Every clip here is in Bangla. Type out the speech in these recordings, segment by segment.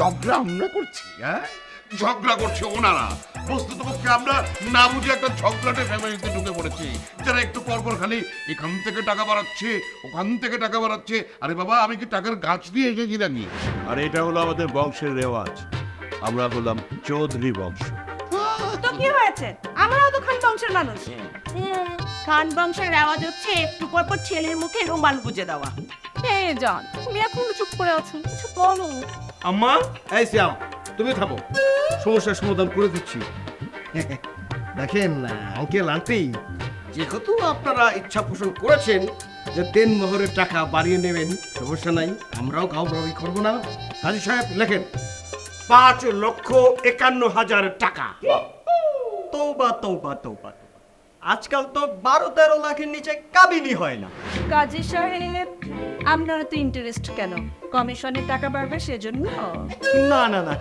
ঝগড়া আমরা করছি? হ্যাঁ, ঝগড়া করছে ওনারা। বস্তুতপক্ষে আমরা না বুঝে একটা ঝগড়াটে ফ্যামিলিতে ঢুকে পড়েছি, যারা একটু পরপর খালি এখান থেকে টাকা বাড়াচ্ছে, ওখান থেকে টাকা বাড়াচ্ছে। আরে বাবা, আমি কি টাকার গাছ দিয়ে এসেছি নাকি? আর এটা হলো আমাদের বংশের রেওয়াজ। আমরা বললাম চৌধুরী বংশ। তো কি হয়েছে, আমরাও তো খান বংশের মানুষ। খান বংশের রেওয়াজ হচ্ছে একটু পর পর ছেলের মুখে রুমাল গুজে দেওয়া। এই জান, তুমি এখন চুপ করে আছো, কিছু বলো। আম্মা, এই শ্যাম, তুমি থামো, সমস্যার সমাধান করে দিচ্ছি। দেখেন আঙ্কেল আন্টি, যেহেতু আপনারা ইচ্ছা পোষণ করেছেন যে দেন মোহরের টাকা বাড়িয়ে নেবেন, সমস্যা নাই, আমরাও কাউরাবি করবো না। হাজি সাহেব লেখেন 5,51,000 টাকা। তৌবা তৌবা তৌবা, আজকাল তো 12-13 লাখের নিচে কাবিনই হয় না। কাজী সাহেব, আপনারা তো ইন্টারেস্ট কেন? কমিশনের টাকা বাড়বে সেজন্য? না না না,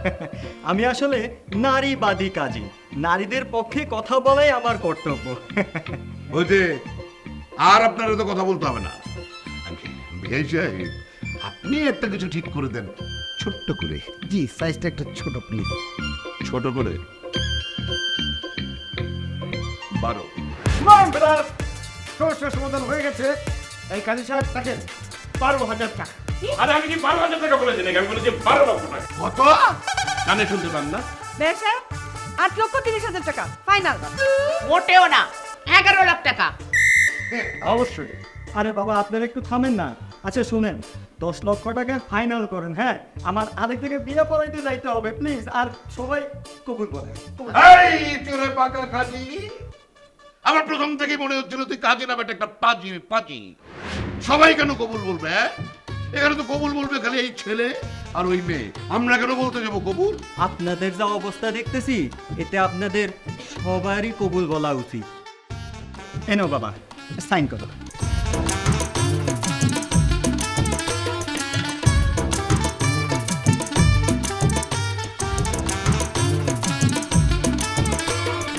আমি আসলে নারীবাদী কাজী, নারীদের পক্ষে কথা বলাই আমার কর্তব্য। হইতে আর আপনারা তো কথা বলতে হবে না। বিআই সাহেব, আপনি একটা কিছু ঠিক করে দেন, ছোট্ট করে। জি, সাইজটা একটা ছোট প্লিজ। ছোট করে 12। সমস্যার সমাধান হয়ে গেছে। এই কাজী সাহেব থাকেন 12,000 টাকা। আরে আমি কি 12,000 টাকা বলেছি নাকি? আমি বলেছি 12 লক্ষ টাকা। কত? কানে শুনতে পান না? বেশে 8,30,000 টাকা ফাইনাল। মোটেও না, 11 লাখ টাকা। অবশ্যই। আরে বাবা, আপনারা একটু থামেন না। আচ্ছা শুনেন, 10 লক্ষ টাকা ফাইনাল করেন। হ্যাঁ, আমার আরেক থেকে বিয়ে পড়াইতে যাইতে হবে প্লিজ, আর সবাই কবুল বলেন। এই চোরে পাকা কাজী, আমার প্রথম থেকে মনে হচ্ছিল তুই কাজী নামে একটা পাজি পাজি। সবাই কেন কবুল বলবে? হ্যাঁ, এখানে তো কবুল বলবে খালি এই ছেলে আর ওই মেয়ে। আমরা কেন বলতে যাবো কবুল? আপনাদের যা অবস্থা দেখতেছি, এতে আপনাদের সবারই কবুল বলা উচিত। এনো বাবা, সাইন করো।